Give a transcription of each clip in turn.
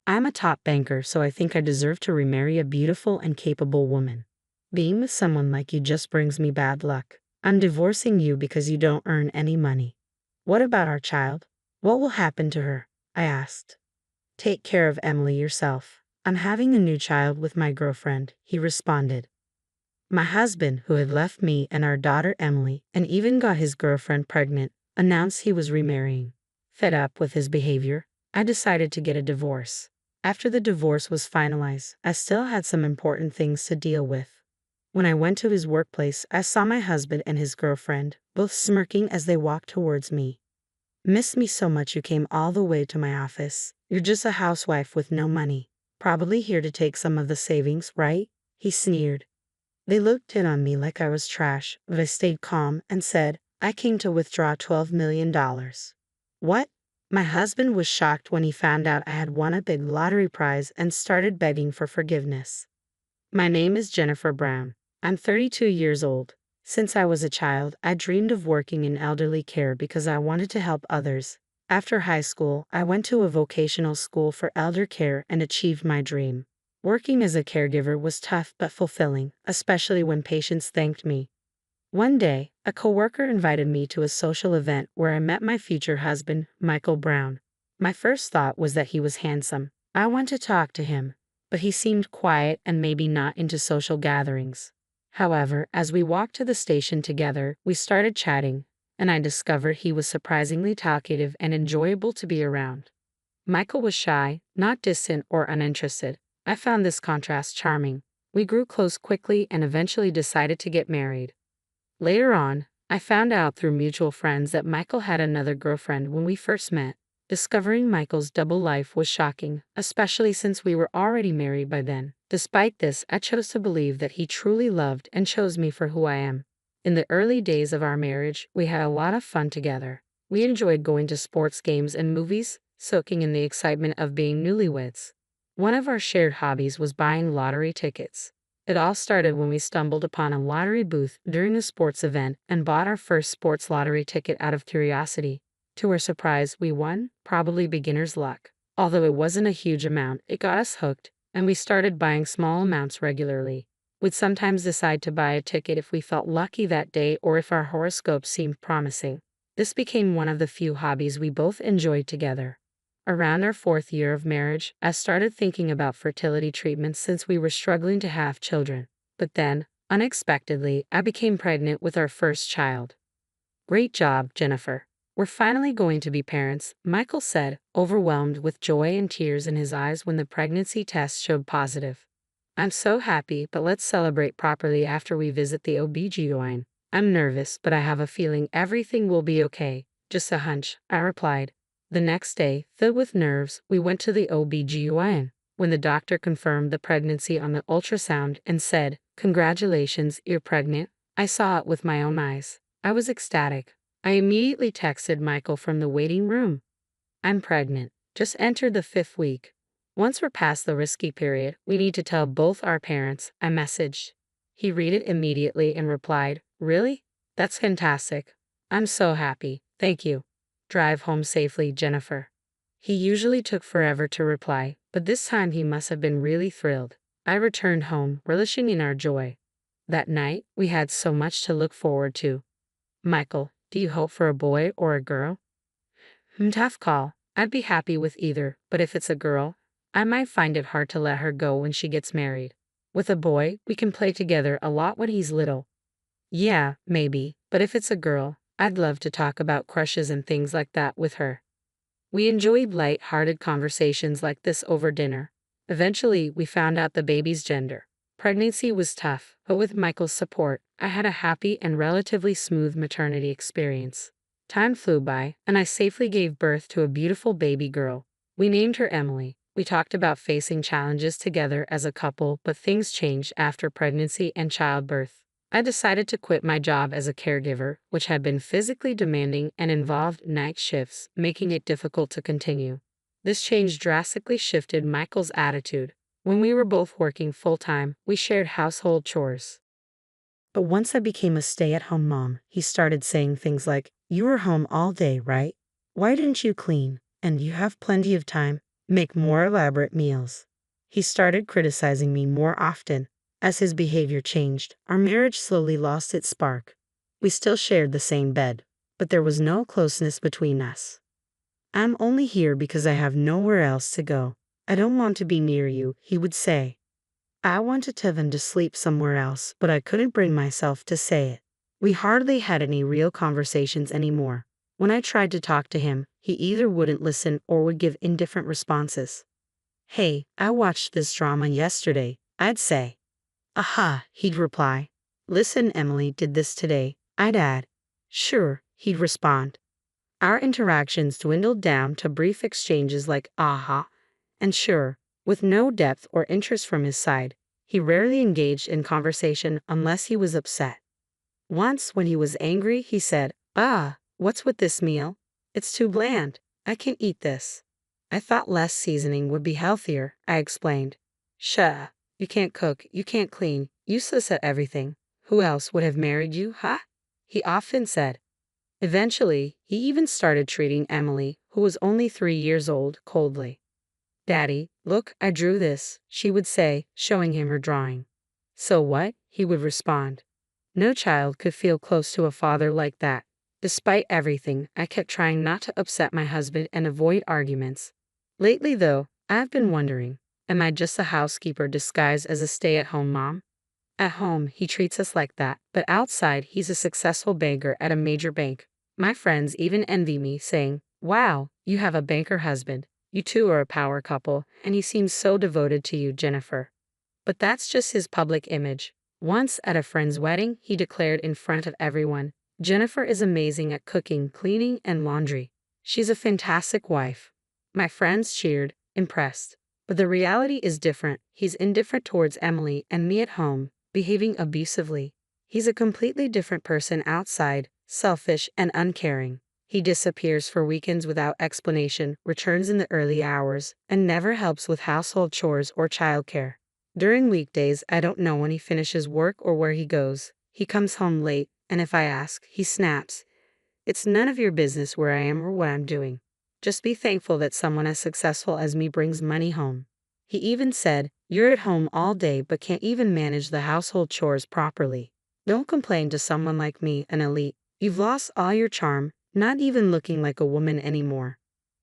I'm a top banker, so I think I deserve to remarry a beautiful and capable woman. Being with someone like you just brings me bad luck. I'm divorcing you because you don't earn any money. What about our child? What will happen to her? I asked. Take care of Emily yourself. I'm having a new child with my girlfriend, he responded. My husband, who had left me and our daughter Emily, and even got his girlfriend pregnant, announced he was remarrying. Fed up with his behavior, I decided to get a divorce. After the divorce was finalized, I still had some important things to deal with. When I went to his workplace, I saw my husband and his girlfriend, both smirking as they walked towards me. Missed me so much you came all the way to my office. You're just a housewife with no money. Probably here to take some of the savings, right? He sneered. They looked in on me like I was trash, but I stayed calm and said, I came to withdraw $12 million. What? My husband was shocked when he found out I had won a big lottery prize and started begging for forgiveness. My name is Jennifer Brown. I'm 32 years old. Since I was a child, I dreamed of working in elderly care because I wanted to help others. After high school, I went to a vocational school for elder care and achieved my dream. Working as a caregiver was tough but fulfilling, especially when patients thanked me. One day, a coworker invited me to a social event where I met my future husband, Michael Brown. My first thought was that he was handsome. I wanted to talk to him, but he seemed quiet and maybe not into social gatherings. However, as we walked to the station together, we started chatting, and I discovered he was surprisingly talkative and enjoyable to be around. Michael was shy, not distant or uninterested. I found this contrast charming. We grew close quickly and eventually decided to get married. Later on, I found out through mutual friends that Michael had another girlfriend when we first met. Discovering Michael's double life was shocking, especially since we were already married by then. Despite this, I chose to believe that he truly loved and chose me for who I am. In the early days of our marriage, we had a lot of fun together. We enjoyed going to sports games and movies, soaking in the excitement of being newlyweds. One of our shared hobbies was buying lottery tickets. It all started when we stumbled upon a lottery booth during a sports event and bought our first sports lottery ticket out of curiosity. To our surprise, we won, probably beginner's luck. Although it wasn't a huge amount, it got us hooked, and we started buying small amounts regularly. We'd sometimes decide to buy a ticket if we felt lucky that day or if our horoscope seemed promising. This became one of the few hobbies we both enjoyed together. Around our 4th year of marriage, I started thinking about fertility treatments since we were struggling to have children. But then, unexpectedly, I became pregnant with our first child. Great job, Jennifer. We're finally going to be parents, Michael said, overwhelmed with joy and tears in his eyes when the pregnancy test showed positive. I'm so happy, but let's celebrate properly after we visit the OB/GYN. I'm nervous, but I have a feeling everything will be okay. Just a hunch, I replied. The next day, filled with nerves, we went to the OB/GYN. When the doctor confirmed the pregnancy on the ultrasound and said, "Congratulations, you're pregnant," I saw it with my own eyes. I was ecstatic. I immediately texted Michael from the waiting room. I'm pregnant. Just entered the 5th week. Once we're past the risky period, we need to tell both our parents, I messaged. He read it immediately and replied, "Really? That's fantastic. I'm so happy. Thank you. Drive home safely, Jennifer." He usually took forever to reply, but this time he must have been really thrilled. I returned home, relishing in our joy. That night, we had so much to look forward to. Michael, do you hope for a boy or a girl? Tough call. I'd be happy with either, but if it's a girl, I might find it hard to let her go when she gets married. With a boy, we can play together a lot when he's little. Yeah, maybe, but if it's a girl, I'd love to talk about crushes and things like that with her. We enjoyed light-hearted conversations like this over dinner. Eventually, we found out the baby's gender. Pregnancy was tough, but with Michael's support, I had a happy and relatively smooth maternity experience. Time flew by, and I safely gave birth to a beautiful baby girl. We named her Emily. We talked about facing challenges together as a couple, but things changed after pregnancy and childbirth. I decided to quit my job as a caregiver, which had been physically demanding and involved night shifts, making it difficult to continue. This change drastically shifted Michael's attitude. When we were both working full-time, we shared household chores. But once I became a stay-at-home mom, he started saying things like, "You were home all day, right? Why didn't you clean? And you have plenty of time." make more elaborate meals. He started criticizing me more often. As his behavior changed, our marriage slowly lost its spark. We still shared the same bed, but there was no closeness between us. I'm only here because I have nowhere else to go. I don't want to be near you, he would say. I wanted to tell him to sleep somewhere else, but I couldn't bring myself to say it. We hardly had any real conversations anymore. When I tried to talk to him, he either wouldn't listen or would give indifferent responses. Hey, I watched this drama yesterday, I'd say. Aha, he'd reply. Listen, Emily did this today, I'd add. Sure, he'd respond. Our interactions dwindled down to brief exchanges like aha and sure, with no depth or interest from his side. He rarely engaged in conversation unless he was upset. Once, when he was angry, he said, what's with this meal? It's too bland. I can't eat this. I thought less seasoning would be healthier, I explained. Shut. You can't cook, you can't clean, useless at everything. Who else would have married you, huh? He often said. Eventually, he even started treating Emily, who was only 3 years old, coldly. Daddy, look, I drew this, she would say, showing him her drawing. So what? He would respond. No child could feel close to a father like that. Despite everything, I kept trying not to upset my husband and avoid arguments. Lately, though, I've been wondering, am I just a housekeeper disguised as a stay-at-home mom? At home, he treats us like that, but outside, he's a successful banker at a major bank. My friends even envy me, saying, wow, you have a banker husband. You two are a power couple, and he seems so devoted to you, Jennifer. But that's just his public image. Once at a friend's wedding, he declared in front of everyone, Jennifer is amazing at cooking, cleaning, and laundry. She's a fantastic wife. My friends cheered, impressed. But the reality is different. He's indifferent towards Emily and me at home, behaving abusively. He's a completely different person outside, selfish and uncaring. He disappears for weekends without explanation, returns in the early hours, and never helps with household chores or childcare. During weekdays, I don't know when he finishes work or where he goes. He comes home late, and if I ask, he snaps. It's none of your business where I am or what I'm doing. Just be thankful that someone as successful as me brings money home. He even said, you're at home all day but can't even manage the household chores properly. Don't complain to someone like me, an elite. You've lost all your charm, not even looking like a woman anymore.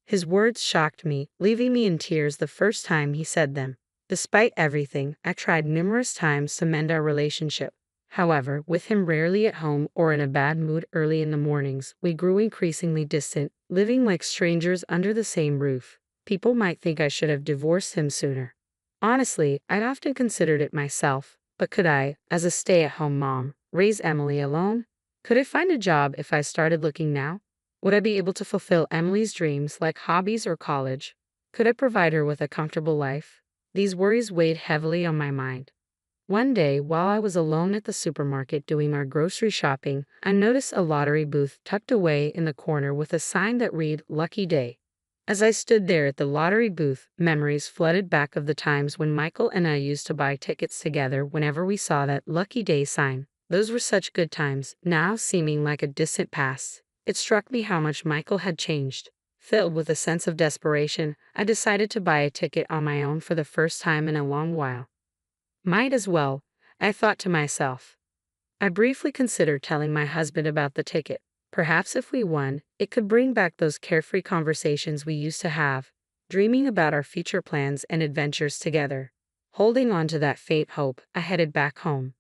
His words shocked me, leaving me in tears the first time he said them. Despite everything, I tried numerous times to mend our relationship. However, with him rarely at home or in a bad mood early in the mornings, we grew increasingly distant, living like strangers under the same roof. People might think I should have divorced him sooner. Honestly, I'd often considered it myself, but could I, as a stay-at-home mom, raise Emily alone? Could I find a job if I started looking now? Would I be able to fulfill Emily's dreams like hobbies or college? Could I provide her with a comfortable life? These worries weighed heavily on my mind. One day, while I was alone at the supermarket doing our grocery shopping, I noticed a lottery booth tucked away in the corner with a sign that read, Lucky Day. As I stood there at the lottery booth, memories flooded back of the times when Michael and I used to buy tickets together whenever we saw that Lucky Day sign. Those were such good times, now seeming like a distant past. It struck me how much Michael had changed. Filled with a sense of desperation, I decided to buy a ticket on my own for the first time in a long while. Might as well, I thought to myself. I briefly considered telling my husband about the ticket. Perhaps if we won, it could bring back those carefree conversations we used to have, dreaming about our future plans and adventures together. Holding on to that faint hope, I headed back home.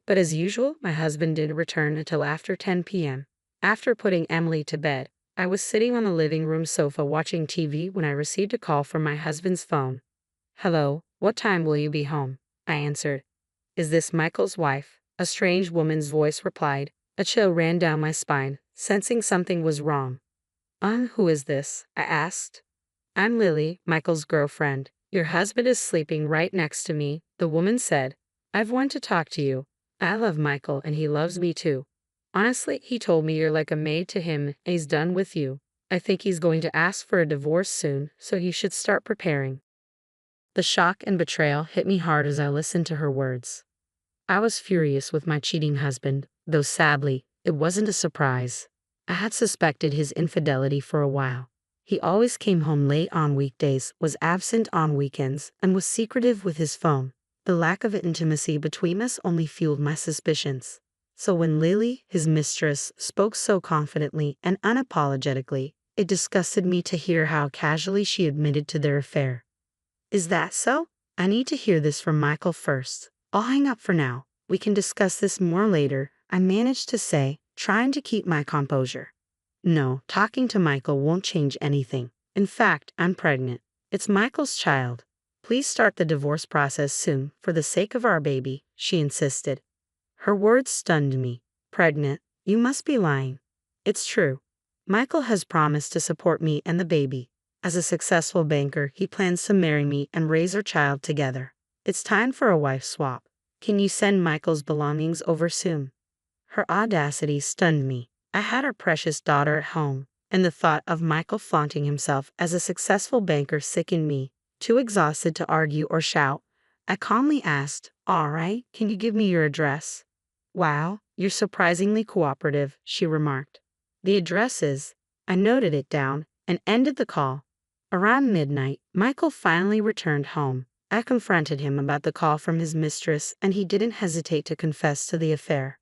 But as usual, my husband didn't return until after 10 p.m. After putting Emily to bed, I was sitting on the living room sofa watching TV when I received a call from my husband's phone. Hello, what time will you be home? I answered. Is this Michael's wife? A strange woman's voice replied. A chill ran down my spine, sensing something was wrong. Who is this? I asked. I'm Lily, Michael's girlfriend. Your husband is sleeping right next to me, the woman said. I've wanted to talk to you. I love Michael and he loves me too. Honestly, he told me you're like a maid to him and he's done with you. I think he's going to ask for a divorce soon, so he should start preparing. The shock and betrayal hit me hard as I listened to her words. I was furious with my cheating husband, though sadly, it wasn't a surprise. I had suspected his infidelity for a while. He always came home late on weekdays, was absent on weekends, and was secretive with his phone. The lack of intimacy between us only fueled my suspicions. So when Lily, his mistress, spoke so confidently and unapologetically, it disgusted me to hear how casually she admitted to their affair. Is that so? I need to hear this from Michael first. I'll hang up for now. We can discuss this more later, I managed to say, trying to keep my composure. No, talking to Michael won't change anything. In fact, I'm pregnant. It's Michael's child. Please start the divorce process soon, for the sake of our baby, she insisted. Her words stunned me. Pregnant? You must be lying. It's true. Michael has promised to support me and the baby. As a successful banker, he plans to marry me and raise our child together. It's time for a wife swap. Can you send Michael's belongings over soon? Her audacity stunned me. I had our precious daughter at home, and the thought of Michael flaunting himself as a successful banker sickened me. Too exhausted to argue or shout, I calmly asked, "All right, can you give me your address?" "Wow, you're surprisingly cooperative," she remarked. "The address is—" I noted it down and ended the call. Around midnight, Michael finally returned home. I confronted him about the call from his mistress, and he didn't hesitate to confess to the affair.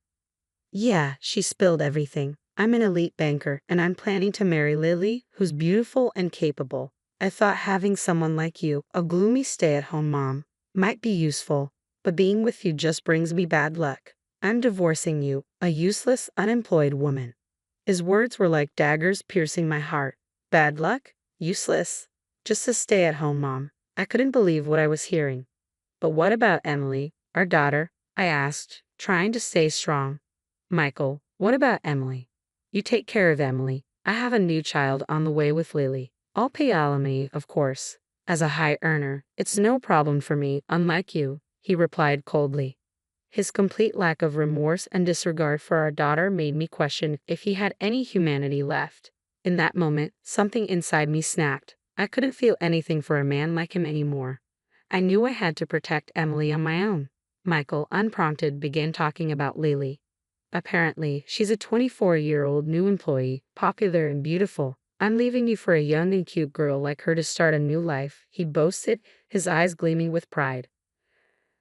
Yeah, she spilled everything. I'm an elite banker, and I'm planning to marry Lily, who's beautiful and capable. I thought having someone like you, a gloomy stay-at-home mom, might be useful, but being with you just brings me bad luck. I'm divorcing you, a useless, unemployed woman. His words were like daggers piercing my heart. Bad luck? Useless? Just a stay-at-home mom. I couldn't believe what I was hearing. But what about Emily, our daughter? I asked, trying to stay strong. Michael, what about Emily? You take care of Emily. I have a new child on the way with Lily. I'll pay alimony, of course. As a high earner, it's no problem for me, unlike you, he replied coldly. His complete lack of remorse and disregard for our daughter made me question if he had any humanity left. In that moment, something inside me snapped. I couldn't feel anything for a man like him anymore. I knew I had to protect Emily on my own. Michael, unprompted, began talking about Lily. Apparently, she's a 24-year-old new employee, popular and beautiful. I'm leaving you for a young and cute girl like her to start a new life, he boasted, his eyes gleaming with pride.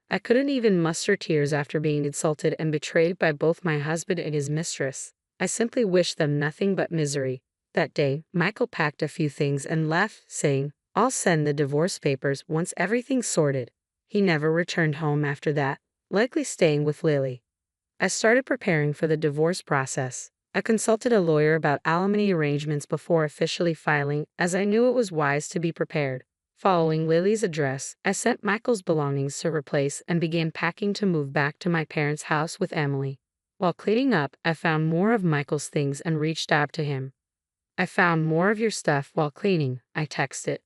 I couldn't even muster tears after being insulted and betrayed by both my husband and his mistress. I simply wished them nothing but misery. That day, Michael packed a few things and left, saying, "I'll send the divorce papers once everything's sorted." He never returned home after that, likely staying with Lily. I started preparing for the divorce process. I consulted a lawyer about alimony arrangements before officially filing, as I knew it was wise to be prepared. Following Lily's address, I sent Michael's belongings to replace and began packing to move back to my parents' house with Emily. While cleaning up, I found more of Michael's things and reached out to him. I found more of your stuff while cleaning, I texted.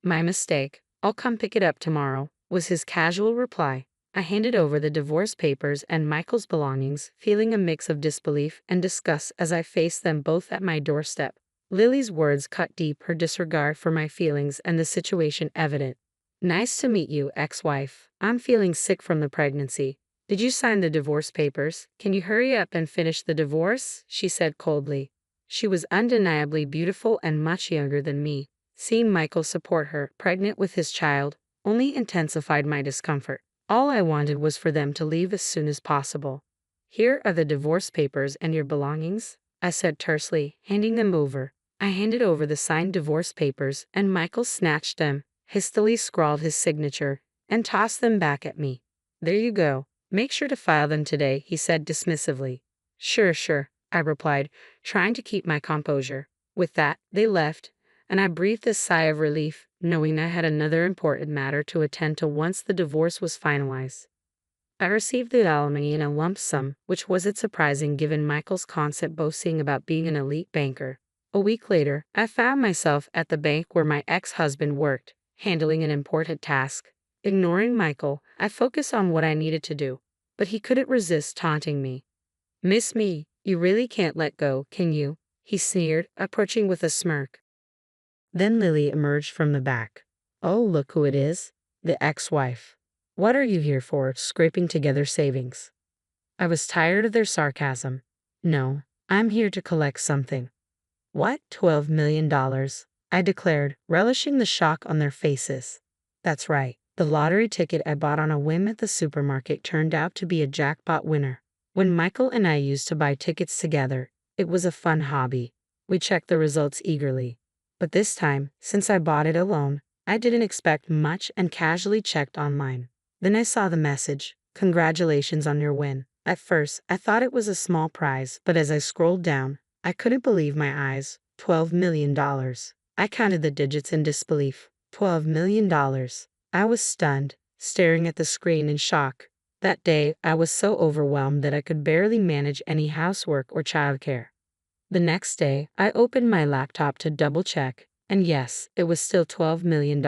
My mistake. I'll come pick it up tomorrow, was his casual reply. I handed over the divorce papers and Michael's belongings, feeling a mix of disbelief and disgust as I faced them both at my doorstep. Lily's words cut deep, her disregard for my feelings and the situation evident. "Nice to meet you, ex-wife. I'm feeling sick from the pregnancy. Did you sign the divorce papers? Can you hurry up and finish the divorce?" she said coldly. She was undeniably beautiful and much younger than me. Seeing Michael support her, pregnant with his child, only intensified my discomfort. All I wanted was for them to leave as soon as possible. "Here are the divorce papers and your belongings," I said tersely, handing them over. I handed over the signed divorce papers, and Michael snatched them, hastily scrawled his signature, and tossed them back at me. "There you go. Make sure to file them today," he said dismissively. Sure, I replied, trying to keep my composure. With that, they left, and I breathed a sigh of relief, knowing I had another important matter to attend to once the divorce was finalized. I received the alimony in a lump sum, which wasn't surprising given Michael's constant boasting about being an elite banker. A week later, I found myself at the bank where my ex-husband worked, handling an important task. Ignoring Michael, I focused on what I needed to do, but he couldn't resist taunting me. "Miss me, you really can't let go, can you?" he sneered, approaching with a smirk. Then Lily emerged from the back. "Oh, look who it is, the ex-wife. What are you here for, scraping together savings?" I was tired of their sarcasm. "No, I'm here to collect something." "What, $12 million? I declared, relishing the shock on their faces. That's right. The lottery ticket I bought on a whim at the supermarket turned out to be a jackpot winner. When Michael and I used to buy tickets together, it was a fun hobby. We checked the results eagerly. But this time, since I bought it alone, I didn't expect much and casually checked online. Then I saw the message, "Congratulations on your win." At first, I thought it was a small prize, but as I scrolled down, I couldn't believe my eyes. $12 million. I counted the digits in disbelief. $12 million. I was stunned, staring at the screen in shock. That day, I was so overwhelmed that I could barely manage any housework or childcare. The next day, I opened my laptop to double-check, and yes, it was still $12 million.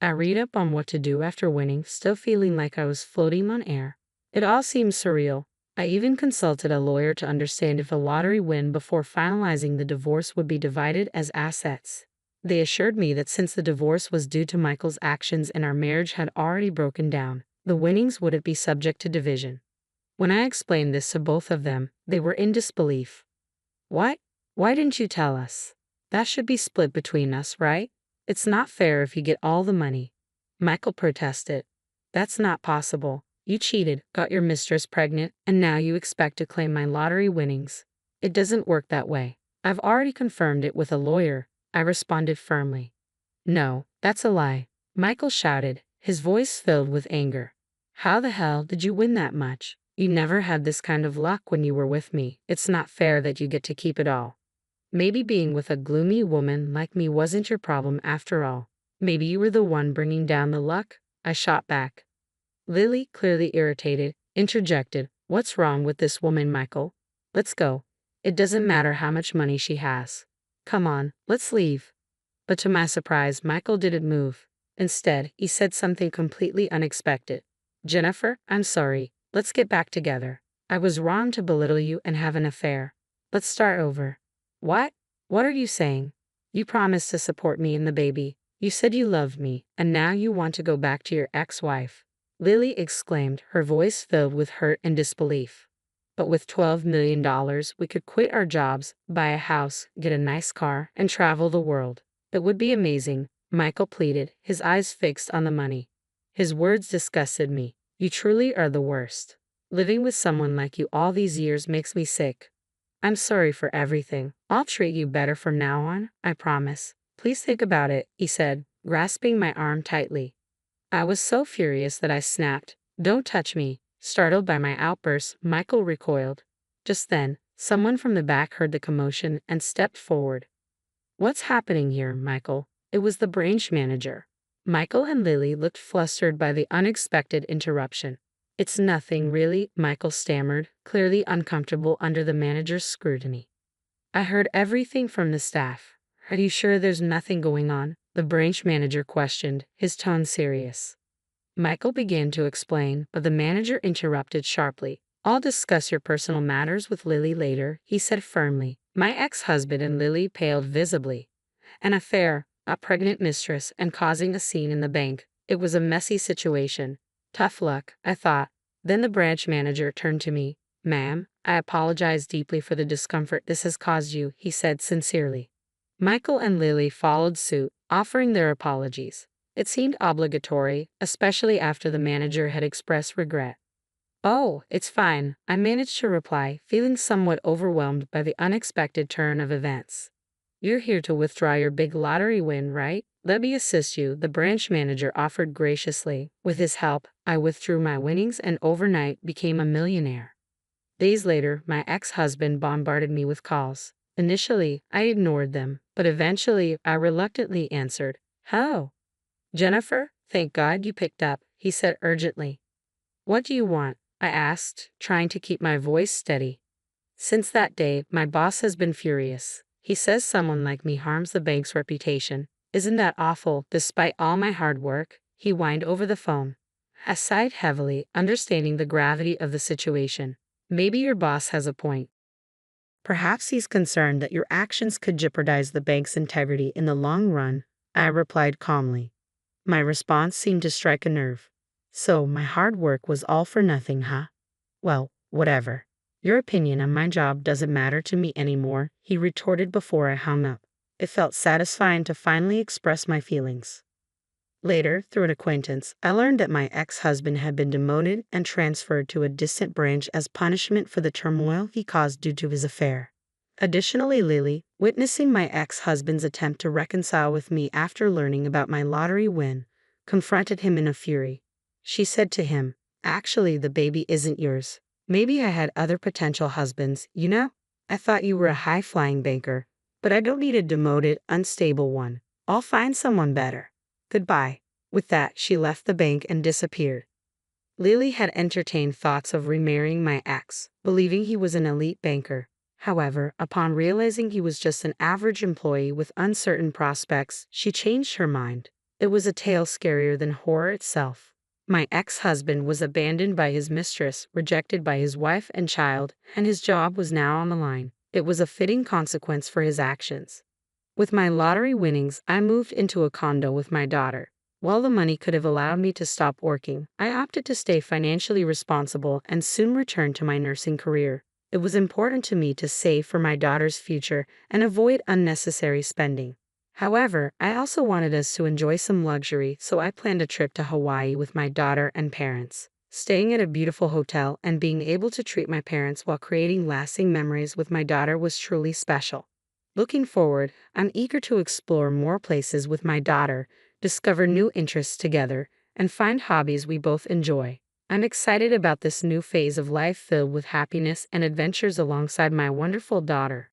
I read up on what to do after winning, still feeling like I was floating on air. It all seemed surreal. I even consulted a lawyer to understand if a lottery win before finalizing the divorce would be divided as assets. They assured me that since the divorce was due to Michael's actions and our marriage had already broken down, the winnings wouldn't be subject to division. When I explained this to both of them, they were in disbelief. What? Why didn't you tell us? That should be split between us, right? It's not fair if you get all the money. Michael protested. That's not possible. You cheated, got your mistress pregnant, and now you expect to claim my lottery winnings. It doesn't work that way. I've already confirmed it with a lawyer, I responded firmly. No, that's a lie, Michael shouted, his voice filled with anger. How the hell did you win that much? You never had this kind of luck when you were with me. It's not fair that you get to keep it all. Maybe being with a gloomy woman like me wasn't your problem after all. Maybe you were the one bringing down the luck, I shot back. Lily, clearly irritated, interjected, "What's wrong with this woman, Michael? Let's go. It doesn't matter how much money she has. Come on, let's leave." But to my surprise, Michael didn't move. Instead, he said something completely unexpected. "Jennifer, I'm sorry. Let's get back together. I was wrong to belittle you and have an affair. Let's start over." What? What are you saying? You promised to support me and the baby. You said you loved me, and now you want to go back to your ex-wife. Lily exclaimed, her voice filled with hurt and disbelief. But with $12 million, we could quit our jobs, buy a house, get a nice car, and travel the world. It would be amazing, Michael pleaded, his eyes fixed on the money. His words disgusted me. You truly are the worst. Living with someone like you all these years makes me sick. I'm sorry for everything. I'll treat you better from now on, I promise. Please think about it, he said, grasping my arm tightly. I was so furious that I snapped. Don't touch me. Startled by my outburst, Michael recoiled. Just then, someone from the back heard the commotion and stepped forward. What's happening here, Michael? It was the branch manager. Michael and Lily looked flustered by the unexpected interruption. It's nothing, really, Michael stammered, clearly uncomfortable under the manager's scrutiny. I heard everything from the staff. Are you sure there's nothing going on? The branch manager questioned, his tone serious. Michael began to explain, but the manager interrupted sharply. I'll discuss your personal matters with Lily later, he said firmly. My ex-husband and Lily paled visibly. An affair, a pregnant mistress, and causing a scene in the bank. It was a messy situation. Tough luck, I thought. Then the branch manager turned to me. Ma'am, I apologize deeply for the discomfort this has caused you, he said sincerely. Michael and Lily followed suit, offering their apologies. It seemed obligatory, especially after the manager had expressed regret. Oh, it's fine, I managed to reply, feeling somewhat overwhelmed by the unexpected turn of events. You're here to withdraw your big lottery win, right? Let me assist you, the branch manager offered graciously. With his help, I withdrew my winnings and overnight became a millionaire. Days later, my ex-husband bombarded me with calls. Initially, I ignored them, but eventually, I reluctantly answered. Hello? Jennifer, thank God you picked up, he said urgently. What do you want? I asked, trying to keep my voice steady. Since that day, my boss has been furious. He says someone like me harms the bank's reputation. Isn't that awful? Despite all my hard work, he whined over the phone. I sighed heavily, understanding the gravity of the situation. Maybe your boss has a point. Perhaps he's concerned that your actions could jeopardize the bank's integrity in the long run, I replied calmly. My response seemed to strike a nerve. So my hard work was all for nothing, huh? Well, whatever. Your opinion on my job doesn't matter to me anymore, he retorted before I hung up. It felt satisfying to finally express my feelings. Later, through an acquaintance, I learned that my ex-husband had been demoted and transferred to a distant branch as punishment for the turmoil he caused due to his affair. Additionally, Lily, witnessing my ex-husband's attempt to reconcile with me after learning about my lottery win, confronted him in a fury. She said to him, "Actually, the baby isn't yours. Maybe I had other potential husbands, you know? I thought you were a high-flying banker, but I don't need a demoted, unstable one. I'll find someone better. Goodbye." With that, she left the bank and disappeared. Lily had entertained thoughts of remarrying my ex, believing he was an elite banker. However, upon realizing he was just an average employee with uncertain prospects, she changed her mind. It was a tale scarier than horror itself. My ex-husband was abandoned by his mistress, rejected by his wife and child, and his job was now on the line. It was a fitting consequence for his actions. With my lottery winnings, I moved into a condo with my daughter. While the money could have allowed me to stop working, I opted to stay financially responsible and soon return to my nursing career. It was important to me to save for my daughter's future and avoid unnecessary spending. However, I also wanted us to enjoy some luxury, so I planned a trip to Hawaii with my daughter and parents. Staying at a beautiful hotel and being able to treat my parents while creating lasting memories with my daughter was truly special. Looking forward, I'm eager to explore more places with my daughter, discover new interests together, and find hobbies we both enjoy. I'm excited about this new phase of life filled with happiness and adventures alongside my wonderful daughter.